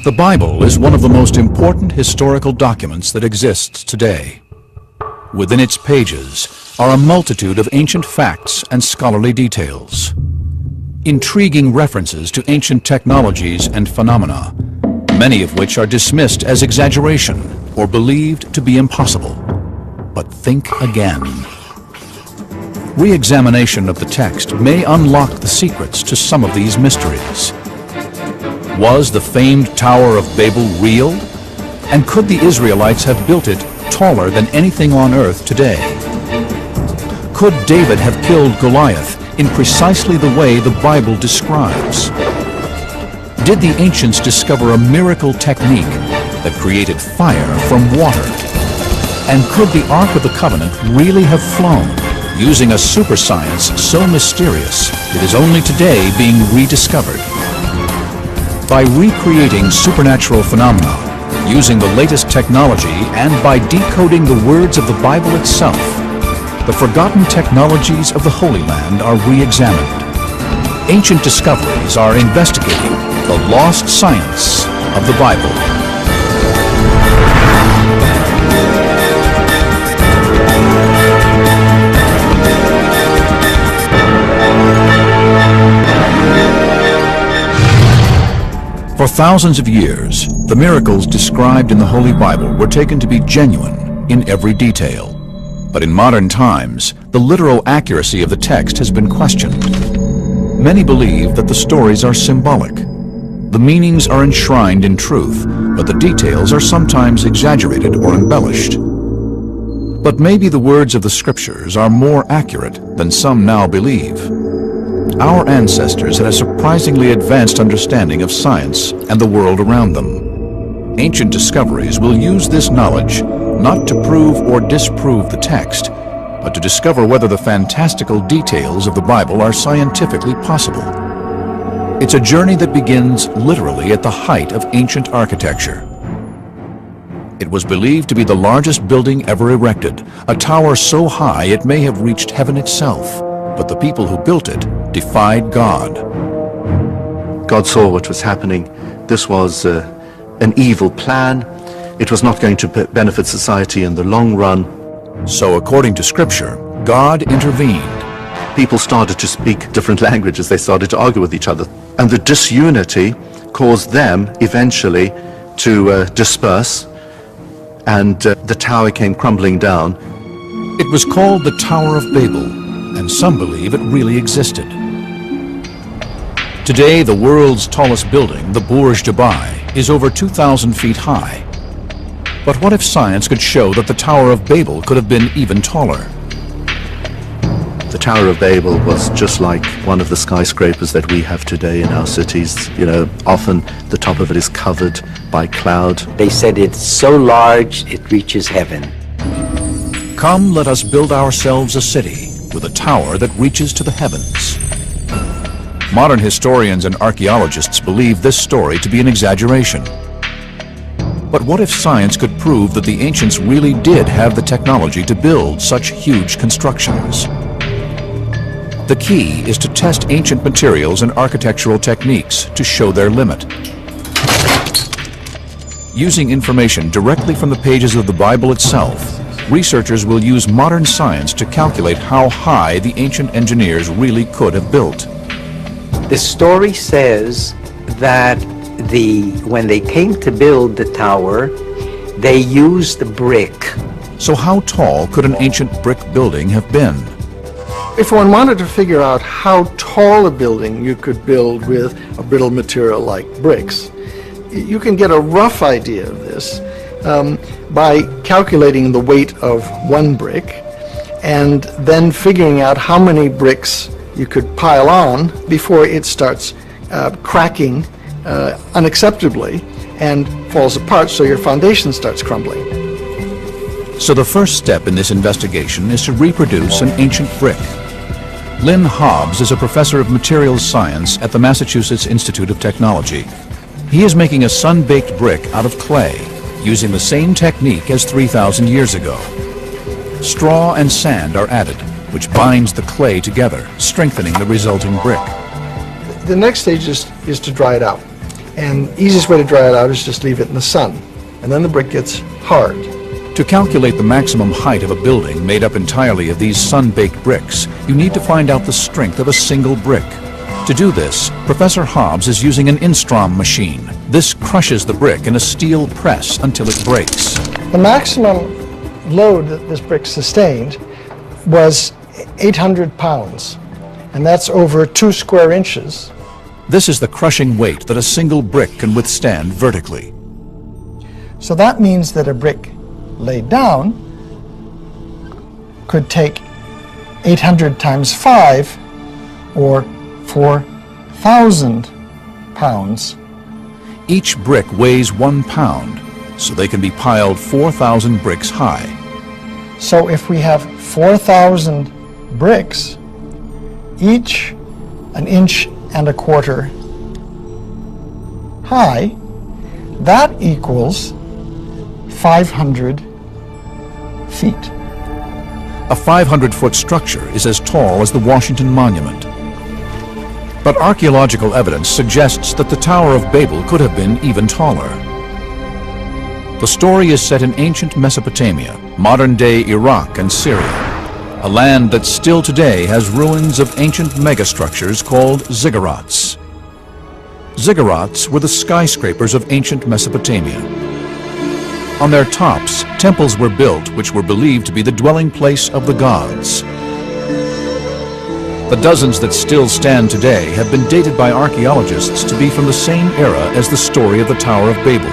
The Bible is one of the most important historical documents that exists today. Within its pages are a multitude of ancient facts and scholarly details, intriguing references to ancient technologies and phenomena, many of which are dismissed as exaggeration or believed to be impossible. But think again. Re-examination of the text may unlock the secrets to some of these mysteries. Was the famed Tower of Babel real? And could the Israelites have built it taller than anything on earth today? Could David have killed Goliath in precisely the way the Bible describes? Did the ancients discover a miracle technique that created fire from water? And could the Ark of the Covenant really have flown using a super science so mysterious it is only today being rediscovered? By recreating supernatural phenomena, using the latest technology, and by decoding the words of the Bible itself, the forgotten technologies of the Holy Land are re-examined. Ancient discoveries are investigating the lost science of the Bible. For thousands of years, the miracles described in the Holy Bible were taken to be genuine in every detail. But in modern times, the literal accuracy of the text has been questioned. Many believe that the stories are symbolic. The meanings are enshrined in truth, but the details are sometimes exaggerated or embellished. But maybe the words of the Scriptures are more accurate than some now believe. Our ancestors had a surprisingly advanced understanding of science and the world around them. Ancient discoveries will use this knowledge not to prove or disprove the text, but to discover whether the fantastical details of the Bible are scientifically possible. It's a journey that begins literally at the height of ancient architecture. It was believed to be the largest building ever erected, a tower so high it may have reached heaven itself. But the people who built it defied God. God saw what was happening. This was an evil plan. It was not going to benefit society in the long run. So according to Scripture, God intervened. People started to speak different languages. They started to argue with each other. And the disunity caused them eventually to disperse, and the tower came crumbling down. It was called the Tower of Babel, and some believe it really existed. Today, the world's tallest building, the Burj Dubai, is over 2,000 feet high. But what if science could show that the Tower of Babel could have been even taller? The Tower of Babel was just like one of the skyscrapers that we have today in our cities. You know, often the top of it is covered by cloud. They said it's so large it reaches heaven. Come, let us build ourselves a city with a tower that reaches to the heavens. Modern historians and archaeologists believe this story to be an exaggeration. But what if science could prove that the ancients really did have the technology to build such huge constructions? The key is to test ancient materials and architectural techniques to show their limit. Using information directly from the pages of the Bible itself, researchers will use modern science to calculate how high the ancient engineers really could have built. The story says that when they came to build the tower, they used brick. So how tall could an ancient brick building have been? If one wanted to figure out how tall a building you could build with a brittle material like bricks, you can get a rough idea of this by calculating the weight of one brick and then figuring out how many bricks you could pile on before it starts cracking unacceptably and falls apart, so your foundation starts crumbling. So the first step in this investigation is to reproduce an ancient brick. Lynn Hobbs is a professor of materials science at the Massachusetts Institute of Technology. He is making a sun-baked brick out of clay, using the same technique as 3,000 years ago. Straw and sand are added, which binds the clay together, strengthening the resulting brick. The next stage is to dry it out. And the easiest way to dry it out is just leave it in the sun. And then the brick gets hard. To calculate the maximum height of a building made up entirely of these sun-baked bricks, you need to find out the strength of a single brick. To do this, Professor Hobbs is using an Instrom machine. This crushes the brick in a steel press until it breaks. The maximum load that this brick sustained was 800 pounds, and that's over 2 square inches. This is the crushing weight that a single brick can withstand vertically. So that means that a brick laid down could take 800 times 5, or 4,000 pounds. Each brick weighs 1 pound, so they can be piled 4,000 bricks high. So if we have 4,000 bricks, each 1.25 inches high, that equals 500 feet. A 500-foot structure is as tall as the Washington Monument. But archaeological evidence suggests that the Tower of Babel could have been even taller. The story is set in ancient Mesopotamia, modern-day Iraq and Syria, a land that still today has ruins of ancient megastructures called ziggurats. Ziggurats were the skyscrapers of ancient Mesopotamia. On their tops, temples were built which were believed to be the dwelling place of the gods. The dozens that still stand today have been dated by archaeologists to be from the same era as the story of the Tower of Babel.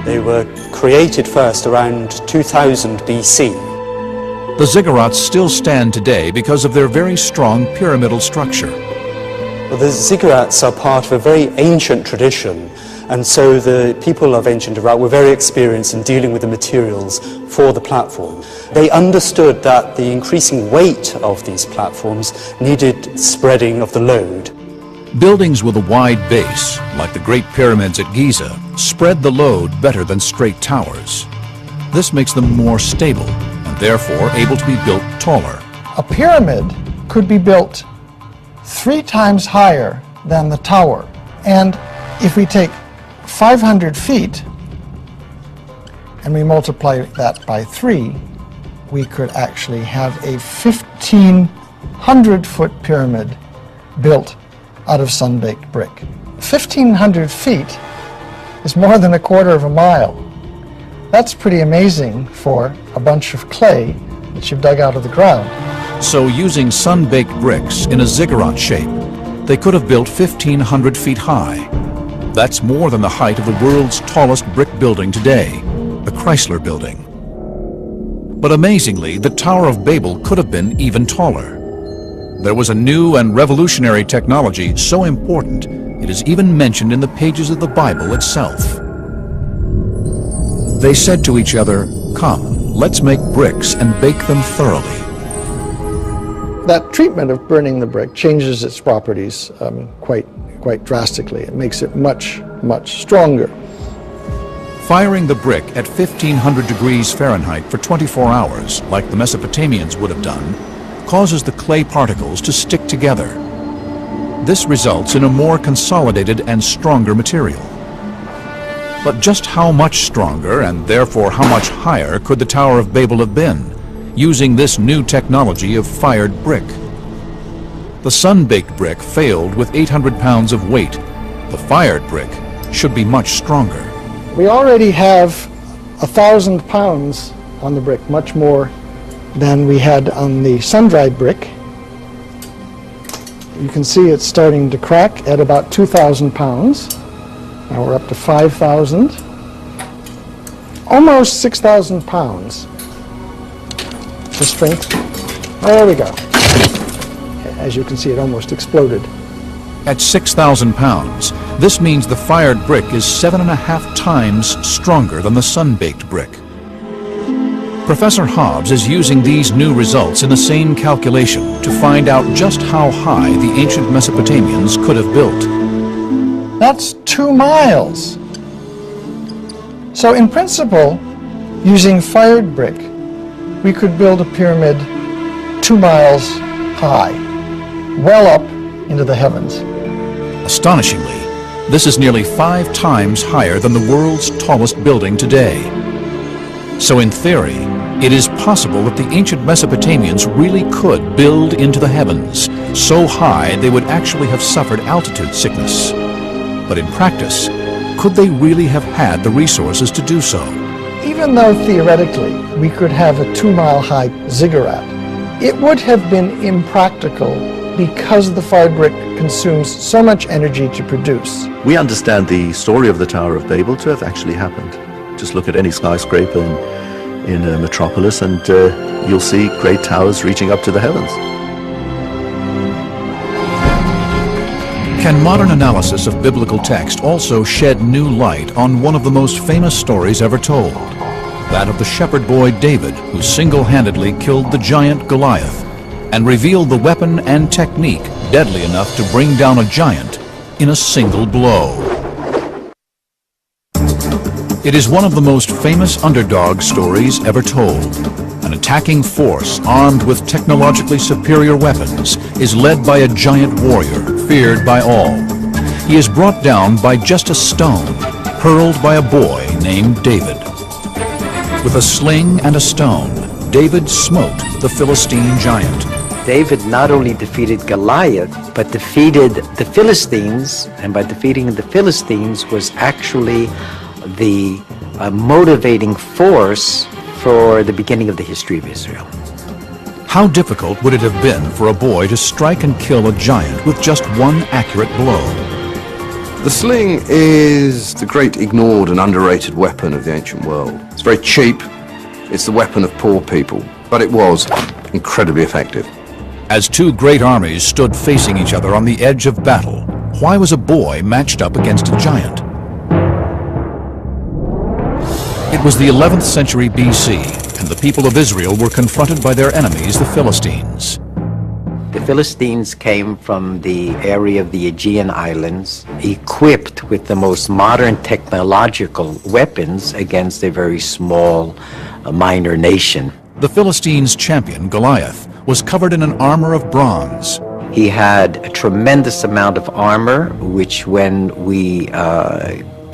They were created first around 2000 BC. The ziggurats still stand today because of their very strong pyramidal structure. Well, the ziggurats are part of a very ancient tradition, and so the people of ancient Iraq were very experienced in dealing with the materials for the platform. They understood that the increasing weight of these platforms needed spreading of the load. Buildings with a wide base, like the Great Pyramids at Giza, spread the load better than straight towers. This makes them more stable and therefore able to be built taller. A pyramid could be built 3 times higher than the tower. And if we take 500 feet and we multiply that by 3, we could actually have a 1,500-foot pyramid built out of sun-baked brick. 1,500 feet is more than 1/4 mile. That's pretty amazing for a bunch of clay that you've dug out of the ground. So using sun-baked bricks in a ziggurat shape, they could have built 1,500 feet high. That's more than the height of the world's tallest brick building today, the Chrysler Building. But amazingly, the Tower of Babel could have been even taller. There was a new and revolutionary technology so important, it is even mentioned in the pages of the Bible itself. They said to each other, "Come, let's make bricks and bake them thoroughly." That treatment of burning the brick changes its properties quite drastically. It makes it much, much stronger. Firing the brick at 1,500 degrees Fahrenheit for 24 hours, like the Mesopotamians would have done, causes the clay particles to stick together. This results in a more consolidated and stronger material. But just how much stronger, and therefore how much higher, could the Tower of Babel have been, using this new technology of fired brick? The sun-baked brick failed with 800 pounds of weight. The fired brick should be much stronger. We already have 1,000 pounds on the brick, much more than we had on the sun-dried brick. You can see it's starting to crack at about 2,000 pounds. Now we're up to 5,000. Almost 6,000 pounds. The strength. There we go. As you can see, it almost exploded. At 6,000 pounds, this means the fired brick is 7.5 times stronger than the sun-baked brick. Professor Hobbs is using these new results in the same calculation to find out just how high the ancient Mesopotamians could have built. That's 2 miles. So in principle, using fired brick, we could build a pyramid 2 miles high, well up into the heavens. Astonishingly, This is nearly 5 times higher than the world's tallest building today. So in theory, it is possible that the ancient Mesopotamians really could build into the heavens, so high they would actually have suffered altitude sickness. But in practice, could they really have had the resources to do so? Even though theoretically we could have a 2-mile-high ziggurat, it would have been impractical because the fired brick consumes so much energy to produce. We understand the story of the Tower of Babel to have actually happened. Just look at any skyscraper in a metropolis and you'll see great towers reaching up to the heavens. Can modern analysis of biblical text also shed new light on one of the most famous stories ever told? That of the shepherd boy David, who single-handedly killed the giant Goliath and revealed the weapon and technique deadly enough to bring down a giant in a single blow. It is one of the most famous underdog stories ever told. An attacking force armed with technologically superior weapons is led by a giant warrior feared by all. He is brought down by just a stone hurled by a boy named David. With a sling and a stone, David smote the Philistine giant. David not only defeated Goliath, but defeated the Philistines, and by defeating the Philistines was actually the motivating force for the beginning of the history of Israel. How difficult would it have been for a boy to strike and kill a giant with just one accurate blow? The sling is the great ignored and underrated weapon of the ancient world. It's very cheap, it's the weapon of poor people, but it was incredibly effective. As 2 great armies stood facing each other on the edge of battle, why was a boy matched up against a giant? It was the 11th century BC, and the people of Israel were confronted by their enemies, the Philistines. The Philistines came from the area of the Aegean Islands, equipped with the most modern technological weapons against a very small, minor nation. The Philistines' champion, Goliath, was covered in an armor of bronze. He had a tremendous amount of armor, which when we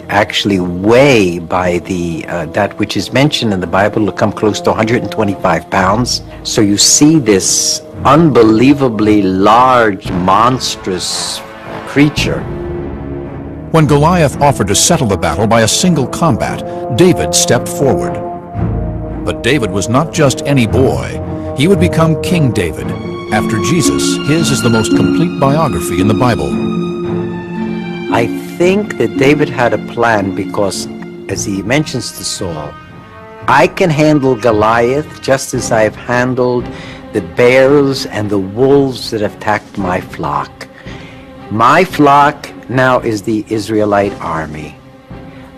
actually weigh by the that which is mentioned in the Bible will come close to 125 pounds. So you see this unbelievably large, monstrous creature. When Goliath offered to settle the battle by a single combat, David stepped forward. But David was not just any boy. He would become King David. After Jesus, his is the most complete biography in the Bible. I think that David had a plan because, as he mentions to Saul, I can handle Goliath just as I've handled the bears and the wolves that have attacked my flock. My flock now is the Israelite army.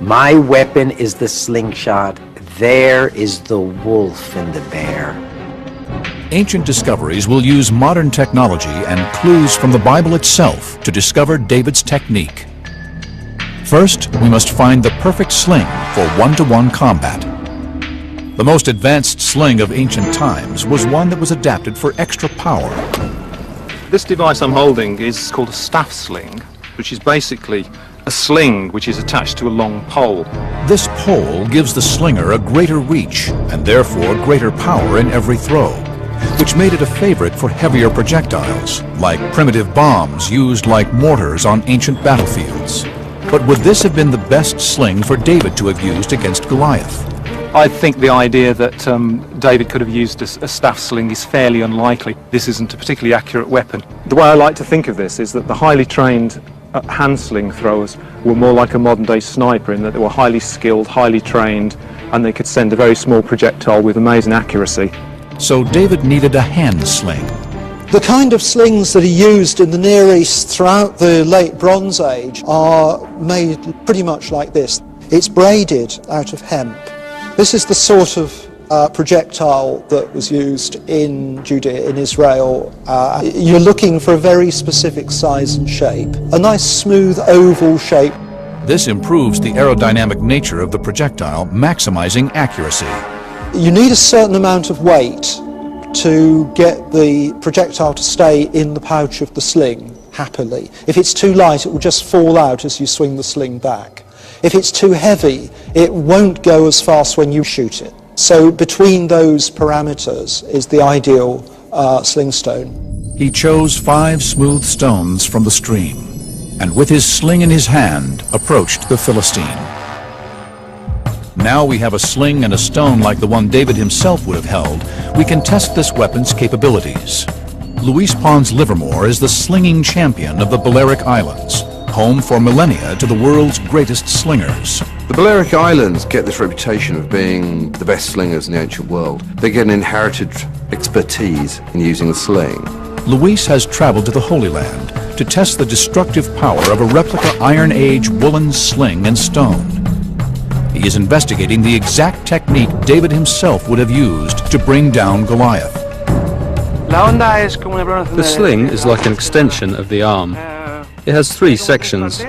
My weapon is the slingshot. There is the wolf and the bear. Ancient discoveries will use modern technology and clues from the Bible itself to discover David's technique. First, we must find the perfect sling for one-to-one combat. The most advanced sling of ancient times was one that was adapted for extra power. This device I'm holding is called a staff sling, which is basically a sling which is attached to a long pole. This pole gives the slinger a greater reach and therefore greater power in every throw, which made it a favorite for heavier projectiles, like primitive bombs used like mortars on ancient battlefields. But would this have been the best sling for David to have used against Goliath? I think the idea that David could have used a staff sling is fairly unlikely. This isn't a particularly accurate weapon. The way I like to think of this is that the highly trained hand sling throwers were more like a modern-day sniper in that they were highly skilled, highly trained, and they could send a very small projectile with amazing accuracy. So David needed a hand sling. The kind of slings that are used in the Near East throughout the late Bronze Age are made pretty much like this. It's braided out of hemp. This is the sort of projectile that was used in Judea, in Israel. You're looking for a very specific size and shape. A nice smooth oval shape. This improves the aerodynamic nature of the projectile, maximizing accuracy. You need a certain amount of weight to get the projectile to stay in the pouch of the sling. happily. If it's too light, it will just fall out as you swing the sling back. If it's too heavy, it won't go as fast when you shoot it. So between those parameters is the ideal sling stone. He chose 5 smooth stones from the stream, and with his sling in his hand, approached the Philistine. Now we have a sling and a stone like the one David himself would have held. We can test this weapon's capabilities. Luis Pons Livermore is the slinging champion of the Balearic Islands, home for millennia to the world's greatest slingers. The Balearic Islands get this reputation of being the best slingers in the ancient world. They get an inherited expertise in using the sling. Luis has traveled to the Holy Land to test the destructive power of a replica Iron Age woolen sling and stone. He is investigating the exact technique David himself would have used to bring down Goliath. The sling is like an extension of the arm. It has 3 sections.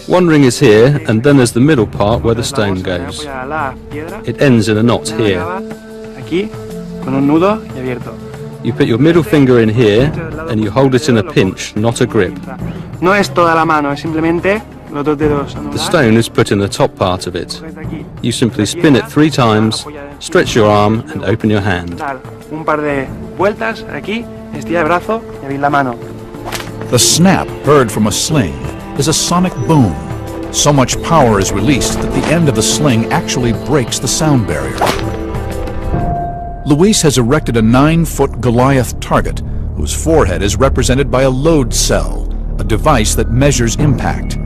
One ring is here, and then there's the middle part where the stone goes. It ends in a knot here. You put your middle finger in here, and you hold it in a pinch, not a grip. The stone is put in the top part of it. You simply spin it 3 times, stretch your arm, and open your hand. The snap heard from a sling is a sonic boom. So much power is released that the end of the sling actually breaks the sound barrier. Luis has erected a 9-foot Goliath target whose forehead is represented by a load cell, a device that measures impact.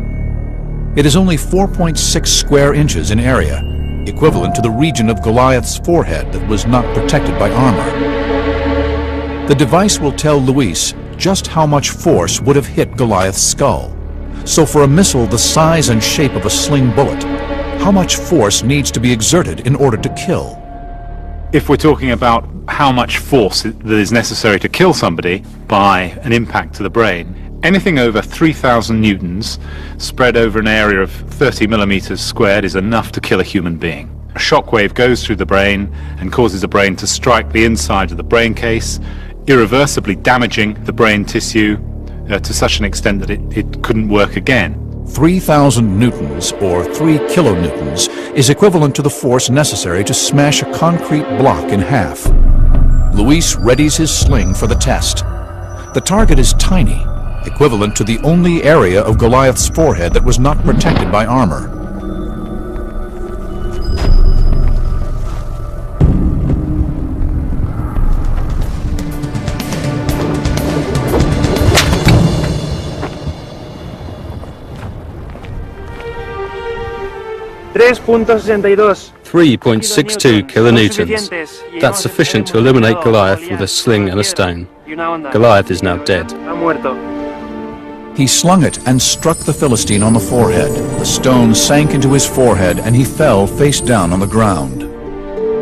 It is only 4.6 square inches in area, equivalent to the region of Goliath's forehead that was not protected by armor. The device will tell Luis just how much force would have hit Goliath's skull. So for a missile the size and shape of a sling bullet, how much force needs to be exerted in order to kill? If we're talking about how much force that is necessary to kill somebody by an impact to the brain, anything over 3,000 newtons spread over an area of 30 millimeters squared is enough to kill a human being. A shockwave goes through the brain and causes the brain to strike the inside of the brain case, irreversibly damaging the brain tissue to such an extent that it couldn't work again. 3,000 newtons, or 3 kilonewtons, is equivalent to the force necessary to smash a concrete block in half. Luis readies his sling for the test. The target is tiny, equivalent to the only area of Goliath's forehead that was not protected by armor. .62 kilonewtons. That's sufficient to eliminate Goliath with a sling and a stone. Goliath is now dead. He slung it and struck the Philistine on the forehead. The stone sank into his forehead and he fell face down on the ground.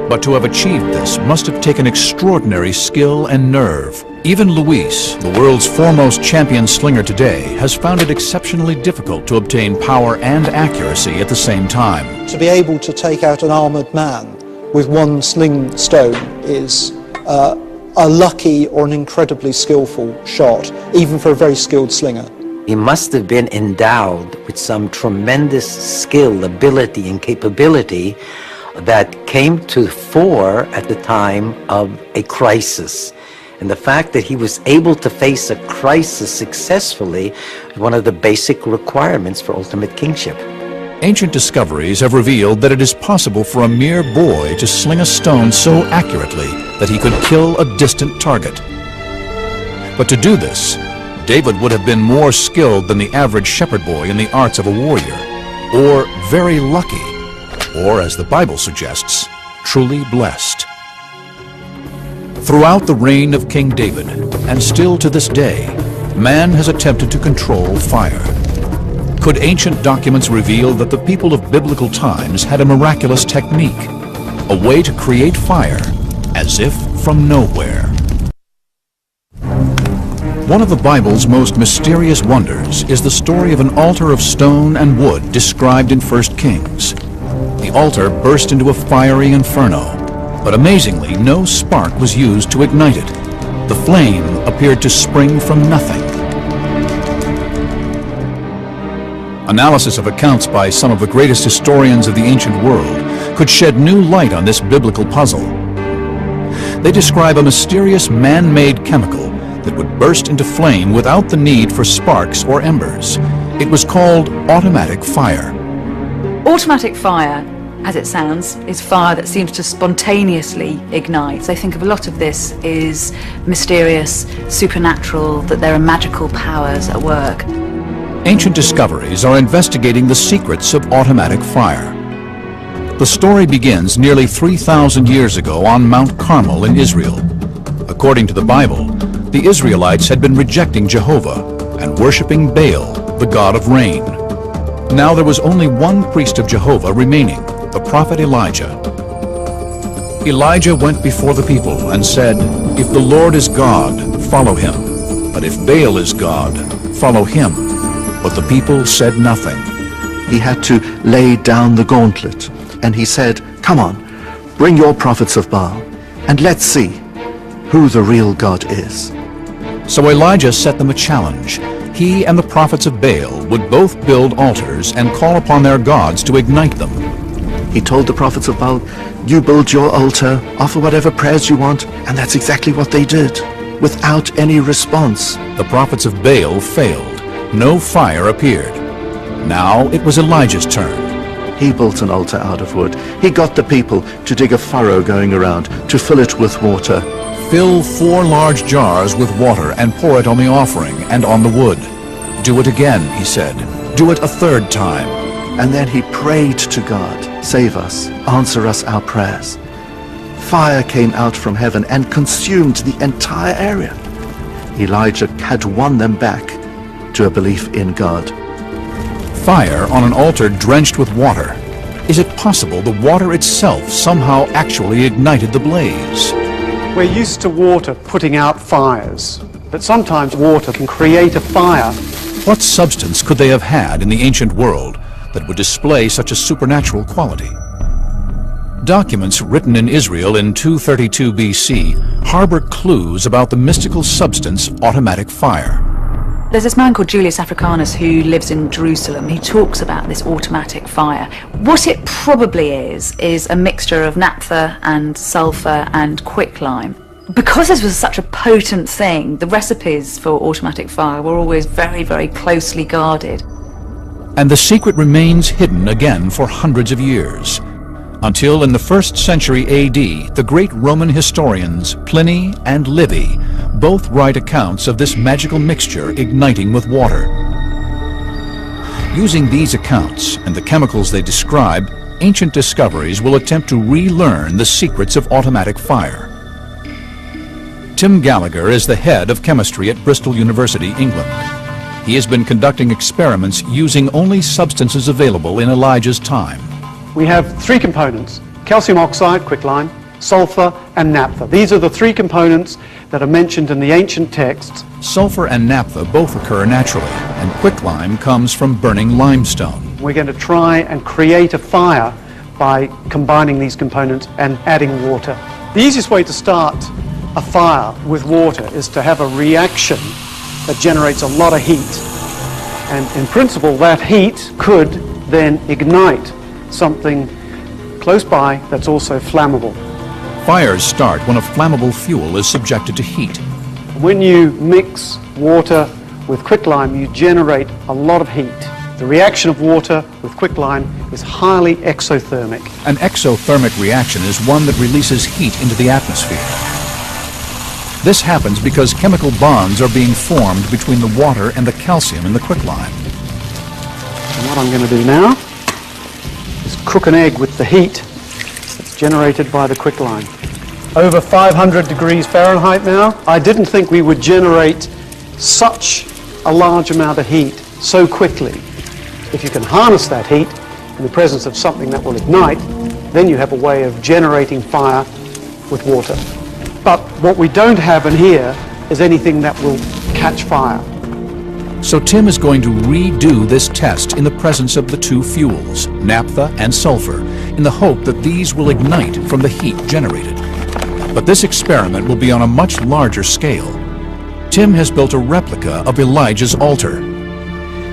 But to have achieved this must have taken extraordinary skill and nerve. Even Luis, the world's foremost champion slinger today, has found it exceptionally difficult to obtain power and accuracy at the same time. To be able to take out an armoured man with one sling stone is a lucky or an incredibly skillful shot, even for a very skilled slinger. He must have been endowed with some tremendous skill, ability, and capability that came to the fore at the time of a crisis. And the fact that he was able to face a crisis successfully is one of the basic requirements for ultimate kingship. Ancient discoveries have revealed that it is possible for a mere boy to sling a stone so accurately that he could kill a distant target. But to do this, David would have been more skilled than the average shepherd boy in the arts of a warrior, or very lucky, or, as the Bible suggests, truly blessed. Throughout the reign of King David, and still to this day, man has attempted to control fire. Could ancient documents reveal that the people of biblical times had a miraculous technique, a way to create fire as if from nowhere? One of the Bible's most mysterious wonders is the story of an altar of stone and wood described in 1 Kings. The altar burst into a fiery inferno, but amazingly no spark was used to ignite it. The flame appeared to spring from nothing. Analysis of accounts by some of the greatest historians of the ancient world could shed new light on this biblical puzzle. They describe a mysterious man-made chemical that would burst into flame without the need for sparks or embers. It was called automatic fire. Automatic fire, as it sounds, is fire that seems to spontaneously ignite. They think of a lot of this is mysterious, supernatural, that there are magical powers at work. Ancient discoveries are investigating the secrets of automatic fire. The story begins nearly 3,000 years ago on Mount Carmel in Israel. According to the Bible, the Israelites had been rejecting Jehovah and worshiping Baal, the god of rain. Now there was only one priest of Jehovah remaining, the prophet Elijah. Elijah went before the people and said, "If the Lord is God, follow him. But if Baal is God, follow him." But the people said nothing. He had to lay down the gauntlet, and he said, "Come on, bring your prophets of Baal, and let's see who the real God is." So Elijah set them a challenge. He and the prophets of Baal would both build altars and call upon their gods to ignite them. He told the prophets of Baal, "You build your altar, offer whatever prayers you want," and that's exactly what they did, without any response. The prophets of Baal failed. No fire appeared. Now it was Elijah's turn. He built an altar out of wood. He got the people to dig a furrow going around, to fill it with water. Fill 4 large jars with water and pour it on the offering and on the wood. Do it again, he said. Do it a 3rd time. And then he prayed to God, "Save us, answer us our prayers." Fire came out from heaven and consumed the entire area. Elijah had won them back to a belief in God. Fire on an altar drenched with water. Is it possible the water itself somehow actually ignited the blaze? We're used to water putting out fires, but sometimes water can create a fire. What substance could they have had in the ancient world that would display such a supernatural quality? Documents written in Israel in 232 BC harbor clues about the mystical substance automatic fire. There's this man called Julius Africanus who lives in Jerusalem. He talks about this automatic fire. What it probably is a mixture of naphtha and sulfur and quicklime. Because this was such a potent thing, the recipes for automatic fire were always very, very closely guarded. And the secret remains hidden again for hundreds of years. Until in the 1st century AD, the great Roman historians Pliny and Livy both write accounts of this magical mixture igniting with water. Using these accounts and the chemicals they describe, ancient discoveries will attempt to relearn the secrets of automatic fire. Tim Gallagher is the head of chemistry at Bristol University, England. He has been conducting experiments using only substances available in Elijah's time. We have 3 components: calcium oxide, quicklime, sulfur, and naphtha. These are the 3 components that are mentioned in the ancient texts. Sulfur and naphtha both occur naturally, and quicklime comes from burning limestone. We're going to try and create a fire by combining these components and adding water. The easiest way to start a fire with water is to have a reaction that generates a lot of heat. And in principle, that heat could then ignite something close by that's also flammable. Fires start when a flammable fuel is subjected to heat. When you mix water with quicklime, you generate a lot of heat. The reaction of water with quicklime is highly exothermic. An exothermic reaction is one that releases heat into the atmosphere. This happens because chemical bonds are being formed between the water and the calcium in the quicklime. And what I'm going to do now is cook an egg with the heat that's generated by the quicklime. Over 500 degrees Fahrenheit now. I didn't think we would generate such a large amount of heat so quickly. If you can harness that heat in the presence of something that will ignite, then you have a way of generating fire with water. But what we don't have in here is anything that will catch fire. So Tim is going to redo this test in the presence of the 2 fuels, naphtha and sulfur, in the hope that these will ignite from the heat generated. But this experiment will be on a much larger scale. Tim has built a replica of Elijah's altar.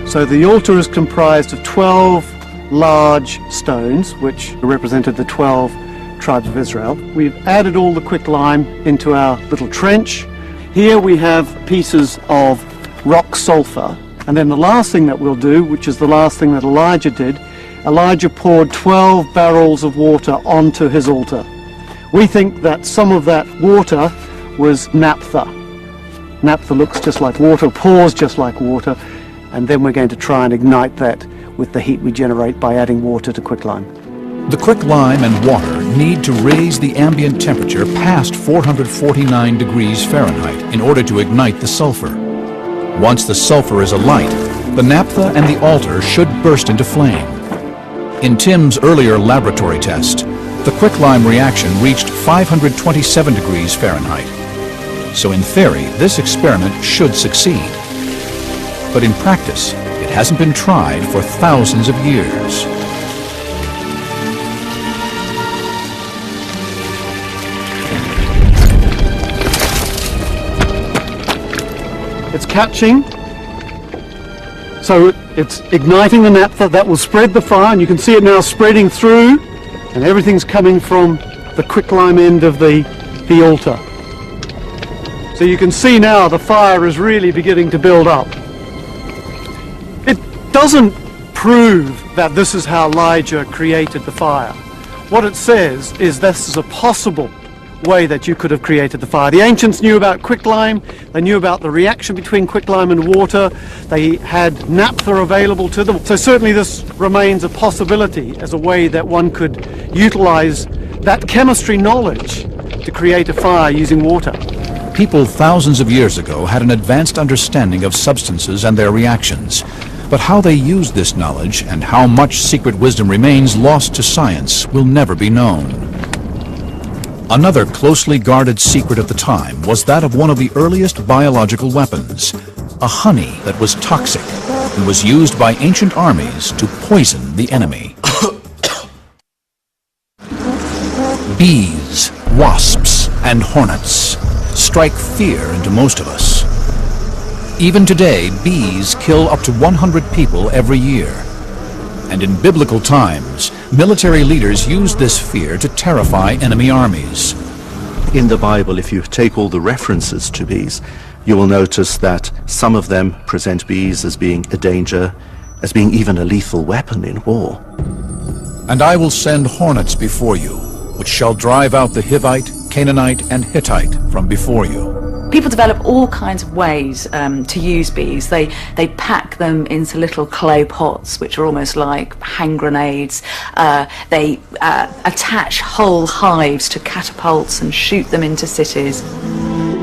So the altar is comprised of 12 large stones, which represented the 12 tribes of Israel. We've added all the quicklime into our little trench. Here we have pieces of rock sulfur. And then the last thing that we'll do, which is the last thing that Elijah did, Elijah poured 12 barrels of water onto his altar. We think that some of that water was naphtha. Naphtha looks just like water, pours just like water, and then we're going to try and ignite that with the heat we generate by adding water to quicklime. The quicklime and water need to raise the ambient temperature past 449 degrees Fahrenheit in order to ignite the sulfur. Once the sulfur is alight, the naphtha and the altar should burst into flame. In Tim's earlier laboratory test, the quicklime reaction reached 527 degrees Fahrenheit. So in theory, this experiment should succeed. But in practice, it hasn't been tried for thousands of years. It's catching, so it's igniting the naphtha. That will spread the fire, and you can see it now spreading through, and everything's coming from the quicklime end of the altar. So you can see now the fire is really beginning to build up. It doesn't prove that this is how Elijah created the fire. What it says is this is a possible way that you could have created the fire. The ancients knew about quicklime, they knew about the reaction between quicklime and water, they had naphtha available to them. So certainly this remains a possibility as a way that one could utilize that chemistry knowledge to create a fire using water. People thousands of years ago had an advanced understanding of substances and their reactions. But how they used this knowledge and how much secret wisdom remains lost to science will never be known. Another closely guarded secret of the time was that of one of the earliest biological weapons, a honey that was toxic and was used by ancient armies to poison the enemy. Bees, wasps, and hornets strike fear into most of us. Even today, bees kill up to 100 people every year. And in biblical times, military leaders used this fear to terrify enemy armies. In the Bible, if you take all the references to bees, you will notice that some of them present bees as being a danger, as being even a lethal weapon in war. And I will send hornets before you, which shall drive out the Hivite, Canaanite, and Hittite from before you. People develop all kinds of ways to use bees. They pack them into little clay pots, which are almost like hand grenades. They attach whole hives to catapults and shoot them into cities.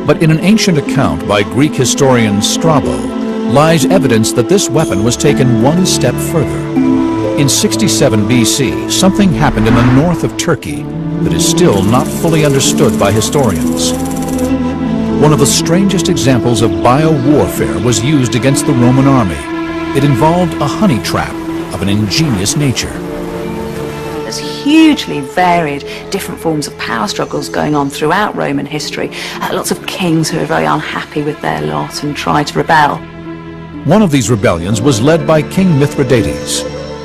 But in an ancient account by Greek historian Strabo lies evidence that this weapon was taken one step further. In 67 BC, something happened in the north of Turkey that is still not fully understood by historians. One of the strangest examples of bio-warfare was used against the Roman army. It involved a honey trap of an ingenious nature. There's hugely varied different forms of power struggles going on throughout Roman history. Lots of kings who are very unhappy with their lot and try to rebel. One of these rebellions was led by King Mithridates.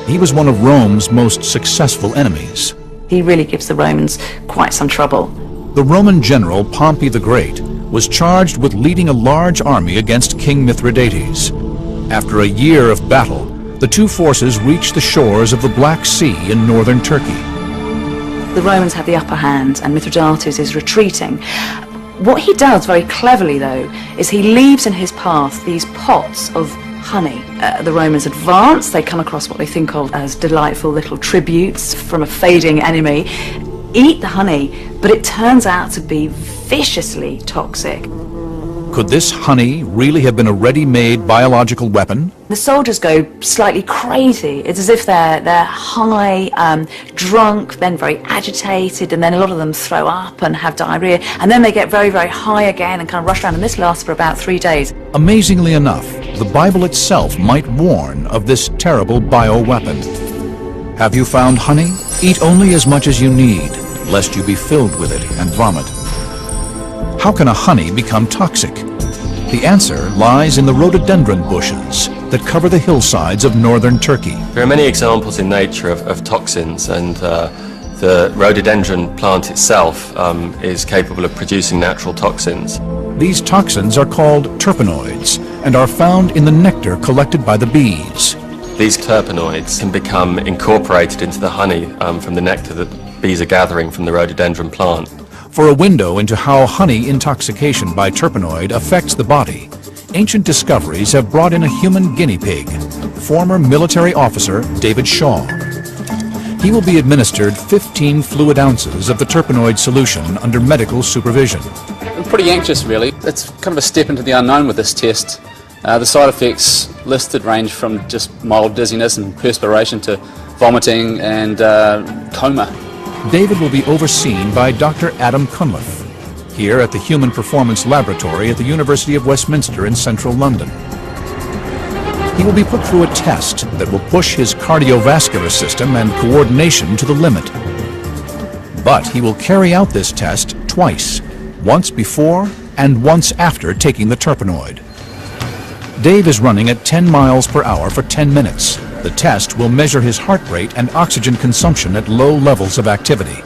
He was one of Rome's most successful enemies. He really gives the Romans quite some trouble. The Roman general Pompey the Great was charged with leading a large army against King Mithridates. After a year of battle, the two forces reached the shores of the Black Sea in northern Turkey. The Romans have the upper hand and Mithridates is retreating. What he does very cleverly, though, is he leaves in his path these pots of honey. The Romans advance, they come across what they think of as delightful little tributes from a fading enemy, eat the honey, but it turns out to be viciously toxic. Could this honey really have been a ready-made biological weapon? The soldiers go slightly crazy. It's as if they're high, drunk, then very agitated, and then a lot of them throw up and have diarrhea, and then they get very, very high again and kind of rush around, and this lasts for about 3 days. Amazingly enough, the Bible itself might warn of this terrible bioweapon. Have you found honey? Eat only as much as you need, lest you be filled with it and vomit. How can a honey become toxic? The answer lies in the rhododendron bushes. that cover the hillsides of northern Turkey. There are many examples in nature of toxins, and the rhododendron plant itself is capable of producing natural toxins. These toxins are called terpenoids and are found in the nectar collected by the bees. These terpenoids can become incorporated into the honey from the nectar that bees are gathering from the rhododendron plant. For a window into how honey intoxication by terpenoid affects the body, ancient discoveries have brought in a human guinea pig, former military officer David Shaw. He will be administered 15 fluid ounces of the terpenoid solution under medical supervision. I'm pretty anxious, really. It's kind of a step into the unknown with this test. The side effects listed range from just mild dizziness and perspiration to vomiting and coma. David will be overseen by Dr. Adam Cunliffe, here at the Human Performance Laboratory at the University of Westminster in central London. He will be put through a test that will push his cardiovascular system and coordination to the limit. But he will carry out this test twice, once before and once after taking the terpenoid. Dave is running at 10 miles per hour for 10 minutes. The test will measure his heart rate and oxygen consumption at low levels of activity.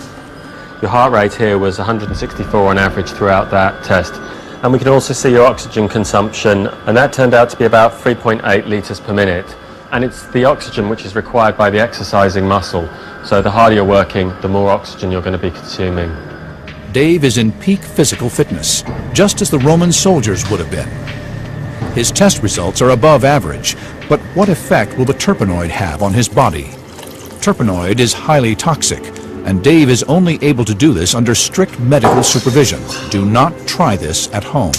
Your heart rate here was 164 on average throughout that test. And we can also see your oxygen consumption, and that turned out to be about 3.8 litres per minute. And it's the oxygen which is required by the exercising muscle. So the harder you're working, the more oxygen you're going to be consuming. Dave is in peak physical fitness, just as the Roman soldiers would have been. His test results are above average, but what effect will the terpenoid have on his body? Terpenoid is highly toxic, and Dave is only able to do this under strict medical supervision. Do not try this at home.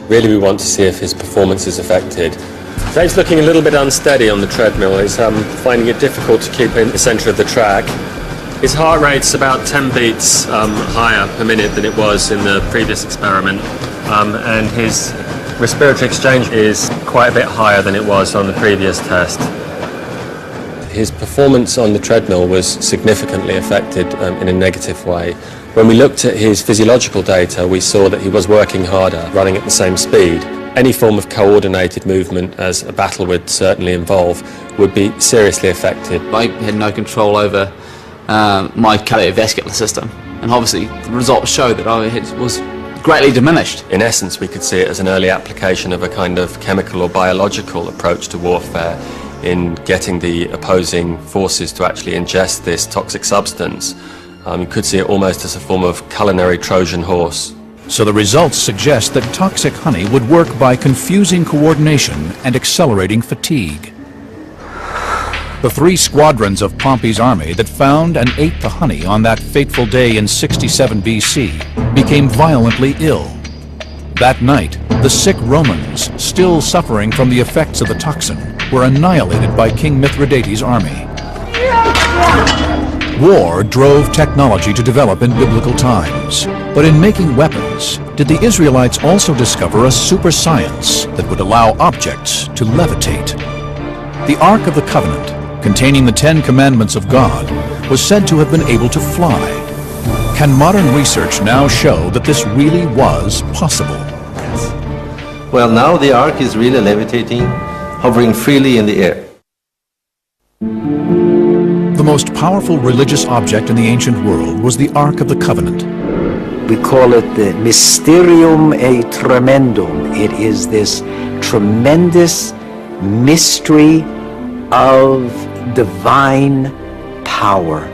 Really, we want to see if his performance is affected. Dave's looking a little bit unsteady on the treadmill. He's finding it difficult to keep in the centre of the track. His heart rate's about 10 beats higher per minute than it was in the previous experiment, and his respiratory exchange is quite a bit higher than it was on the previous test. His performance on the treadmill was significantly affected in a negative way. When we looked at his physiological data, we saw that he was working harder, running at the same speed. Any form of coordinated movement, as a battle would certainly involve, would be seriously affected. I had no control over my cardiovascular system, and obviously the results show that I was greatly diminished. In essence, we could see it as an early application of a kind of chemical or biological approach to warfare, in getting the opposing forces to actually ingest this toxic substance. You could see it almost as a form of culinary Trojan horse. So the results suggest that toxic honey would work by confusing coordination and accelerating fatigue. The 3 squadrons of Pompey's army that found and ate the honey on that fateful day in 67 BC became violently ill. That night, the sick Romans, still suffering from the effects of the toxin, were annihilated by King Mithridates' army. War drove technology to develop in biblical times. But in making weapons, did the Israelites also discover a super science that would allow objects to levitate? The Ark of the Covenant, containing the 10 Commandments of God, was said to have been able to fly. Can modern research now show that this really was possible? Well, now the Ark is really levitating, hovering freely in the air. The most powerful religious object in the ancient world was the Ark of the Covenant. We call it the Mysterium e Tremendum. It is this tremendous mystery of divine power,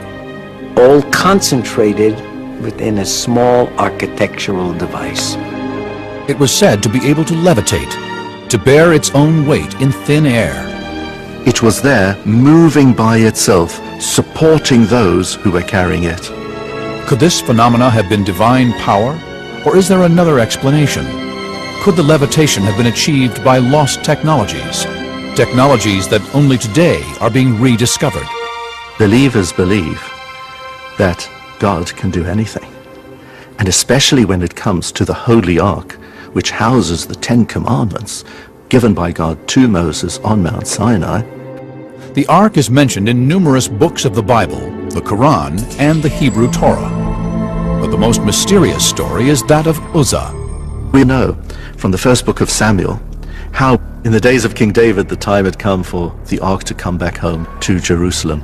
all concentrated within a small architectural device. It was said to be able to levitate, to bear its own weight in thin air. It was there, moving by itself, supporting those who were carrying it. Could this phenomena have been divine power, or is there another explanation? Could the levitation have been achieved by lost technologies, technologies that only today are being rediscovered? Believers believe that God can do anything, and especially when it comes to the Holy Ark, which houses the 10 Commandments given by God to Moses on Mount Sinai. The Ark is mentioned in numerous books of the Bible, the Quran, and the Hebrew Torah. But the most mysterious story is that of Uzzah. We know from the first book of Samuel how In the days of King David, the time had come for the ark to come back home to Jerusalem.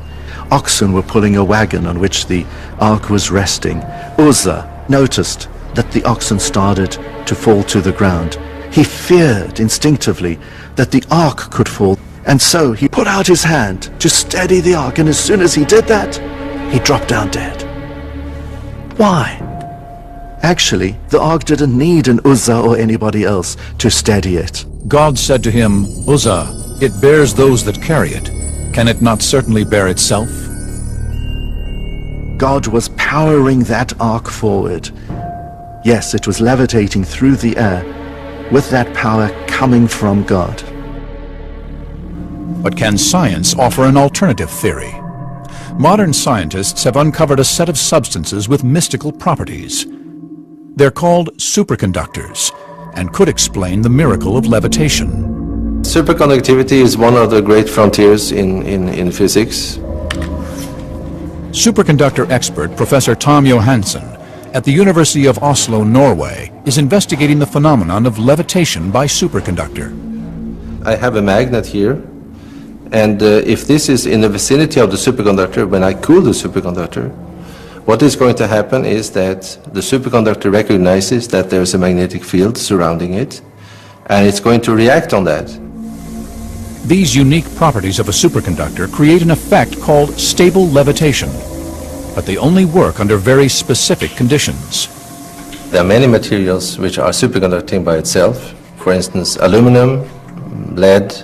Oxen were pulling a wagon on which the ark was resting. Uzzah noticed that the oxen started to fall to the ground. He feared instinctively that the ark could fall, and so he put out his hand to steady the ark, and as soon as he did that, he dropped down dead. Why? Actually, the ark didn't need an Uzzah or anybody else to steady it. God said to him, Uzzah, it bears those that carry it. Can it not certainly bear itself? God was powering that ark forward. Yes, it was levitating through the air, with that power coming from God. But can science offer an alternative theory? Modern scientists have uncovered a set of substances with mystical properties. They're called superconductors and could explain the miracle of levitation. Superconductivity is one of the great frontiers in physics. Superconductor expert Professor Tom Johansen at the University of Oslo, Norway, is investigating the phenomenon of levitation by superconductor. I have a magnet here, and if this is in the vicinity of the superconductor, when I cool the superconductor, what is going to happen is that the superconductor recognizes that there's a magnetic field surrounding it, and it's going to react on that. These unique properties of a superconductor create an effect called stable levitation, but they only work under very specific conditions. There are many materials which are superconducting by itself. For instance, aluminum, lead,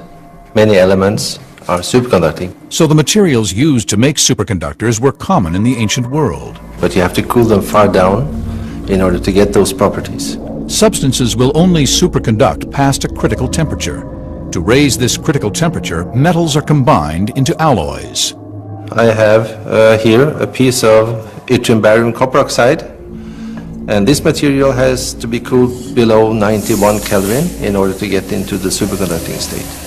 many elements are superconducting. So the materials used to make superconductors were common in the ancient world. But you have to cool them far down in order to get those properties. Substances will only superconduct past a critical temperature. To raise this critical temperature, metals are combined into alloys. I have here a piece of yttrium barium copper oxide, and this material has to be cooled below 91 Kelvin in order to get into the superconducting state.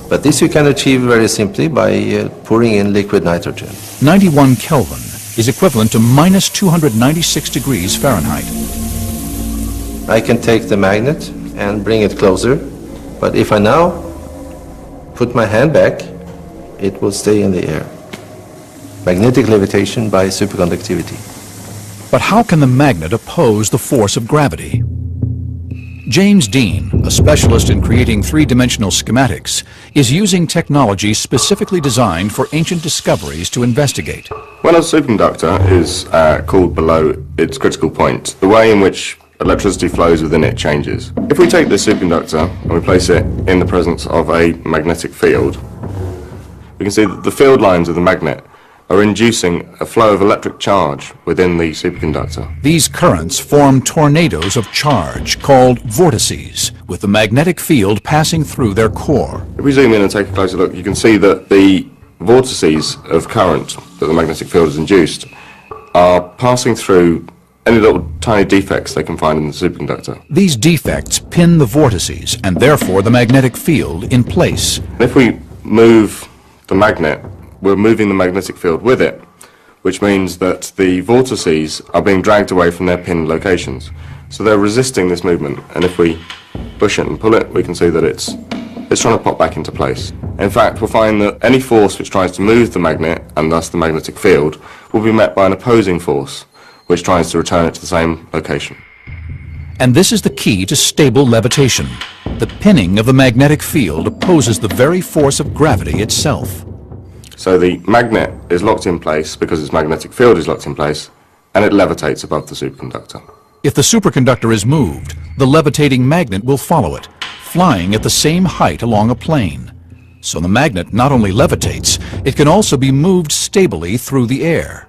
But this you can achieve very simply by pouring in liquid nitrogen. 91 Kelvin is equivalent to minus 296 degrees Fahrenheit. I can take the magnet and bring it closer, but if I now put my hand back, it will stay in the air. Magnetic levitation by superconductivity. But how can the magnet oppose the force of gravity? James Dean, a specialist in creating three-dimensional schematics, is using technology specifically designed for ancient discoveries to investigate. When a superconductor is cooled below its critical point, the way in which electricity flows within it changes. If we take this superconductor and we place it in the presence of a magnetic field, we can see that the field lines of the magnet are inducing a flow of electric charge within the superconductor. These currents form tornadoes of charge called vortices, with the magnetic field passing through their core. If we zoom in and take a closer look, you can see that the vortices of current that the magnetic field has induced are passing through any little tiny defects they can find in the superconductor. These defects pin the vortices and therefore the magnetic field in place. If we move the magnet, we're moving the magnetic field with it, which means that the vortices are being dragged away from their pinned locations. So they're resisting this movement, and if we push it and pull it, we can see that it's trying to pop back into place. In fact, we'll find that any force which tries to move the magnet, and thus the magnetic field, will be met by an opposing force, which tries to return it to the same location. And this is the key to stable levitation. The pinning of the magnetic field opposes the very force of gravity itself. So the magnet is locked in place because its magnetic field is locked in place, and it levitates above the superconductor. If the superconductor is moved, the levitating magnet will follow it, flying at the same height along a plane. So the magnet not only levitates, it can also be moved stably through the air.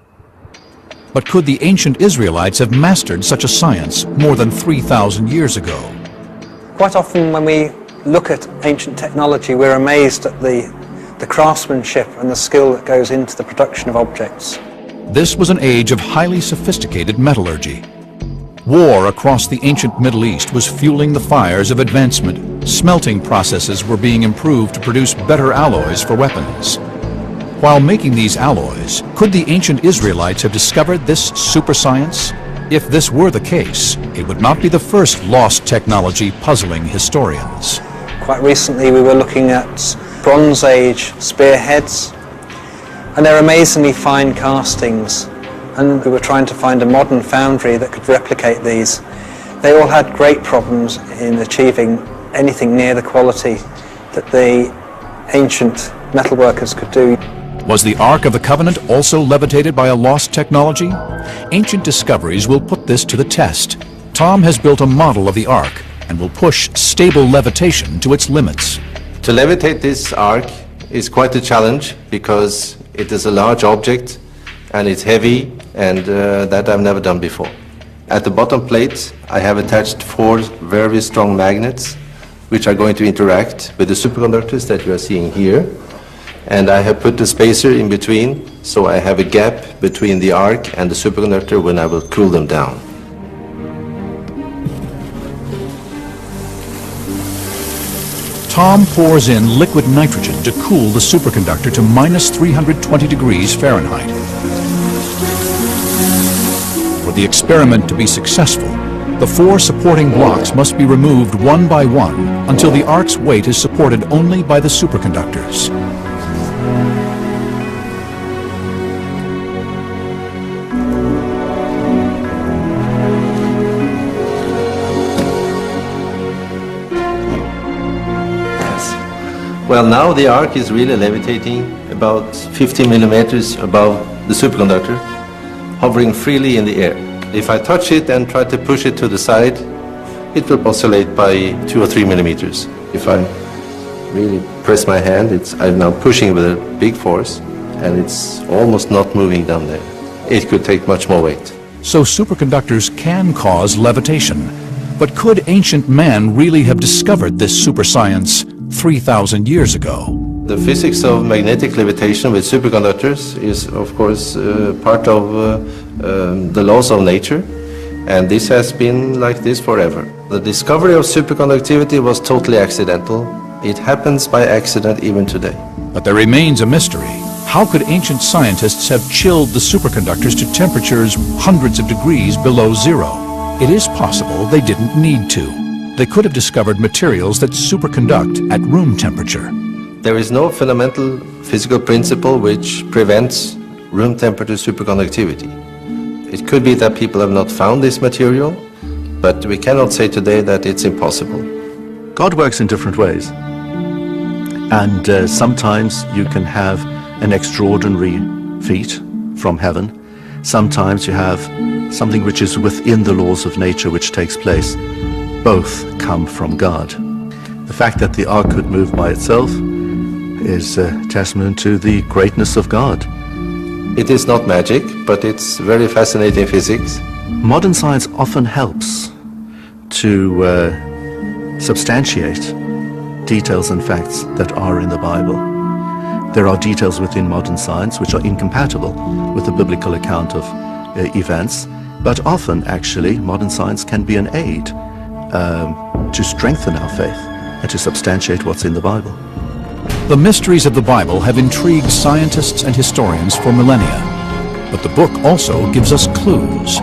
But could the ancient Israelites have mastered such a science more than 3,000 years ago? Quite often when we look at ancient technology, we're amazed at the craftsmanship and the skill that goes into the production of objects. This was an age of highly sophisticated metallurgy. War across the ancient Middle East was fueling the fires of advancement. Smelting processes were being improved to produce better alloys for weapons. While making these alloys, could the ancient Israelites have discovered this super science? If this were the case, it would not be the first lost technology puzzling historians. Quite recently we were looking at Bronze Age spearheads, and they're amazingly fine castings, and we were trying to find a modern foundry that could replicate these. They all had great problems in achieving anything near the quality that the ancient metalworkers could do. Was the Ark of the Covenant also levitated by a lost technology? Ancient discoveries will put this to the test. Tom has built a model of the Ark and will push stable levitation to its limits. To levitate this Ark is quite a challenge because it is a large object and it's heavy, and that I've never done before. At the bottom plate I have attached 4 very strong magnets which are going to interact with the superconductors that you are seeing here. And I have put the spacer in between, so I have a gap between the arc and the superconductor when I will cool them down. Tom pours in liquid nitrogen to cool the superconductor to minus 320 degrees Fahrenheit. For the experiment to be successful, the 4 supporting blocks must be removed one by one until the arc's weight is supported only by the superconductors. Well, now the arc is really levitating about 50 millimeters above the superconductor, hovering freely in the air. If I touch it and try to push it to the side, it will oscillate by 2 or 3 millimeters. If I really press my hand, I'm now pushing with a big force, and it's almost not moving down there. It could take much more weight. So superconductors can cause levitation. But could ancient man really have discovered this super science 3,000 years ago? The physics of magnetic levitation with superconductors is, of course, part of the laws of nature, and this has been like this forever. The discovery of superconductivity was totally accidental. It happens by accident even today. But there remains a mystery. How could ancient scientists have chilled the superconductors to temperatures hundreds of degrees below zero? It is possible they didn't need to. They could have discovered materials that superconduct at room temperature. There is no fundamental physical principle which prevents room temperature superconductivity. It could be that people have not found this material, but we cannot say today that it's impossible. God works in different ways. And sometimes you can have an extraordinary feat from heaven. Sometimes you have something which is within the laws of nature which takes place. Both come from God. The fact that the ark could move by itself is a testament to the greatness of God. It is not magic, but it's very fascinating physics. Modern science often helps to substantiate details and facts that are in the Bible. There are details within modern science which are incompatible with the biblical account of events, but often actually modern science can be an aid to strengthen our faith and to substantiate what's in the Bible. The mysteries of the Bible have intrigued scientists and historians for millennia. But the book also gives us clues.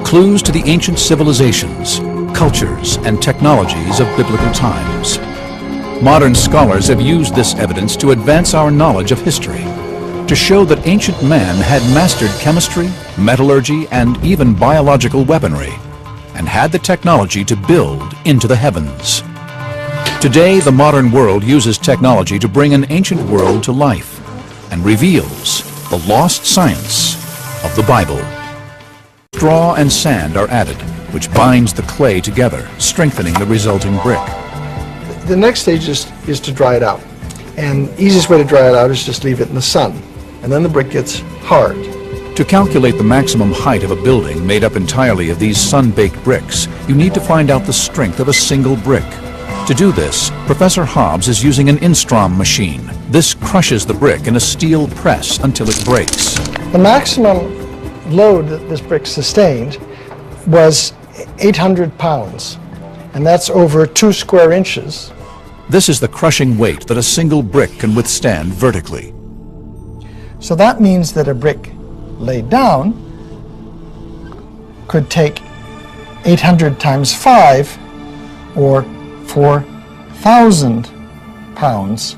Clues to the ancient civilizations, cultures, and technologies of biblical times. Modern scholars have used this evidence to advance our knowledge of history, to show that ancient man had mastered chemistry, metallurgy, and even biological weaponry, and had the technology to build into the heavens. Today, the modern world uses technology to bring an ancient world to life and reveals the lost science of the Bible. Straw and sand are added, which binds the clay together, strengthening the resulting brick. The next stage is to dry it out. And the easiest way to dry it out is just leave it in the sun. And then the brick gets hard. To calculate the maximum height of a building made up entirely of these sun-baked bricks, you need to find out the strength of a single brick. To do this, Professor Hobbs is using an Instrom machine. This crushes the brick in a steel press until it breaks. The maximum load that this brick sustained was 800 pounds, and that's over 2 square inches. This is the crushing weight that a single brick can withstand vertically. So that means that a brick laid down could take 800 times 5, or 4 4,000 pounds.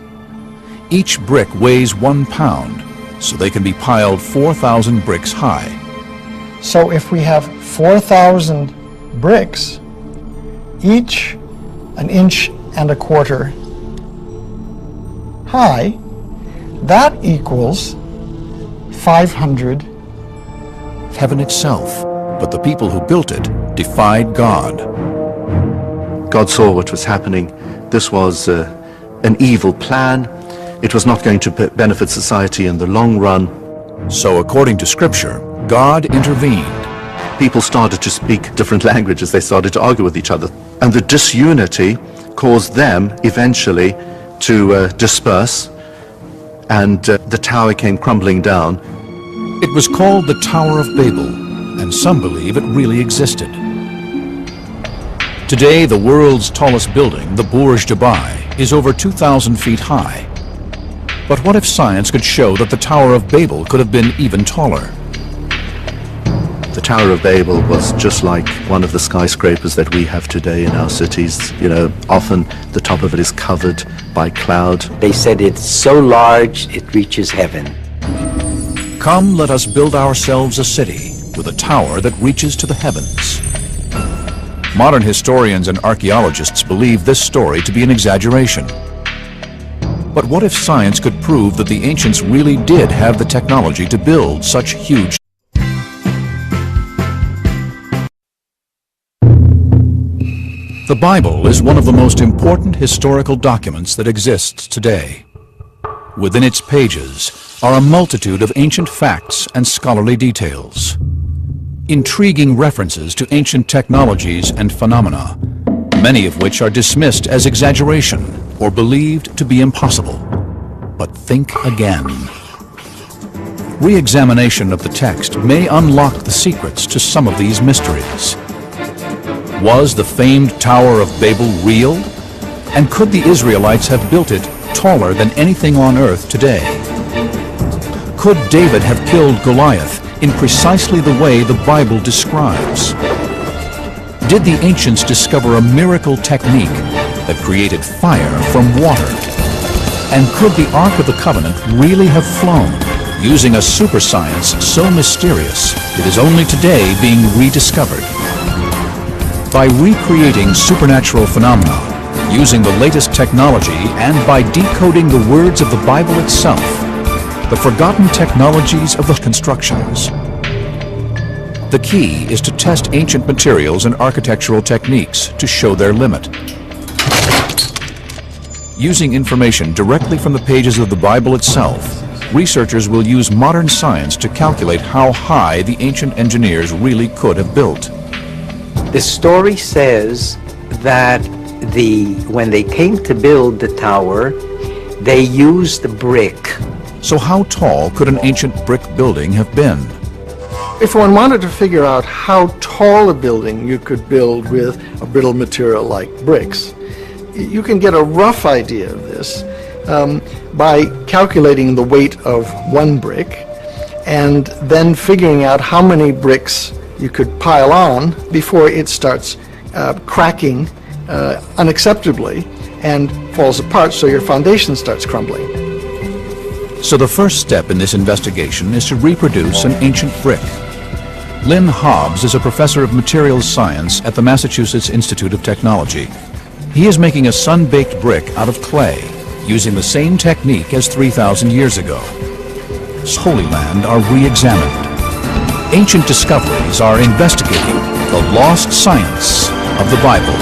Each brick weighs 1 pound, so they can be piled 4,000 bricks high. So if we have 4,000 bricks, each 1.25 inches high, that equals 500. Heaven itself, but the people who built it defied God. God saw what was happening. This was an evil plan. It was not going to benefit society in the long run. So according to Scripture, God intervened. People started to speak different languages. They started to argue with each other. And the disunity caused them eventually to disperse, and the tower came crumbling down. It was called the Tower of Babel, and some believe it really existed. Today, the world's tallest building, the Burj Dubai, is over 2,000 feet high. But what if science could show that the Tower of Babel could have been even taller? The Tower of Babel was just like one of the skyscrapers that we have today in our cities. You know, often the top of it is covered by cloud. They said it's so large it reaches heaven. Come, let us build ourselves a city with a tower that reaches to the heavens. Modern historians and archaeologists believe this story to be an exaggeration. But what if science could prove that the ancients really did have the technology to build such huge? The Bible is one of the most important historical documents that exists today. Within its pages are a multitude of ancient facts and scholarly details. Intriguing references to ancient technologies and phenomena, many of which are dismissed as exaggeration or believed to be impossible. But think again. Re-examination of the text may unlock the secrets to some of these mysteries. Was the famed Tower of Babel real? And could the Israelites have built it taller than anything on earth today? Could David have killed Goliath in precisely the way the Bible describes? Did the ancients discover a miracle technique that created fire from water? And could the Ark of the Covenant really have flown using a super science so mysterious it is only today being rediscovered? By recreating supernatural phenomena, using the latest technology, and by decoding the words of the Bible itself, the forgotten technologies of the constructions. The key is to test ancient materials and architectural techniques to show their limit. Using information directly from the pages of the Bible itself, researchers will use modern science to calculate how high the ancient engineers really could have built. The story says that when they came to build the tower, they used the brick. So how tall could an ancient brick building have been? If one wanted to figure out how tall a building you could build with a brittle material like bricks, you can get a rough idea of this by calculating the weight of one brick and then figuring out how many bricks you could pile on before it starts cracking unacceptably and falls apart, so your foundation starts crumbling. So the first step in this investigation is to reproduce an ancient brick. Lynn Hobbs is a professor of materials science at the Massachusetts Institute of Technology. He is making a sun-baked brick out of clay, using the same technique as 3,000 years ago. Holy Land are re-examined. Ancient discoveries are investigating the lost science of the Bible.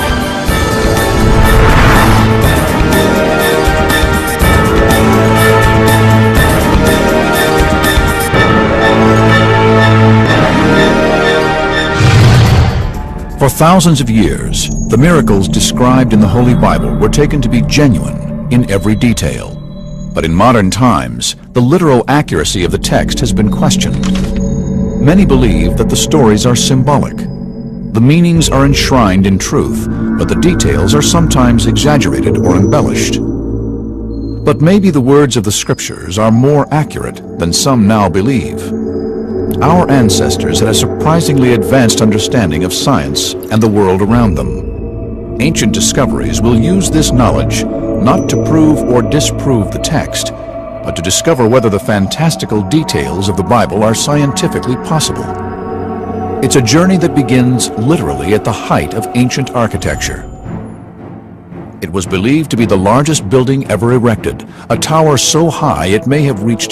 For thousands of years, the miracles described in the Holy Bible were taken to be genuine in every detail. But in modern times, the literal accuracy of the text has been questioned. Many believe that the stories are symbolic. The meanings are enshrined in truth, but the details are sometimes exaggerated or embellished. But maybe the words of the Scriptures are more accurate than some now believe. Our ancestors had a surprisingly advanced understanding of science and the world around them. Ancient Discoveries will use this knowledge not to prove or disprove the text, but to discover whether the fantastical details of the Bible are scientifically possible. It's a journey that begins literally at the height of ancient architecture. It was believed to be the largest building ever erected, a tower so high it may have reached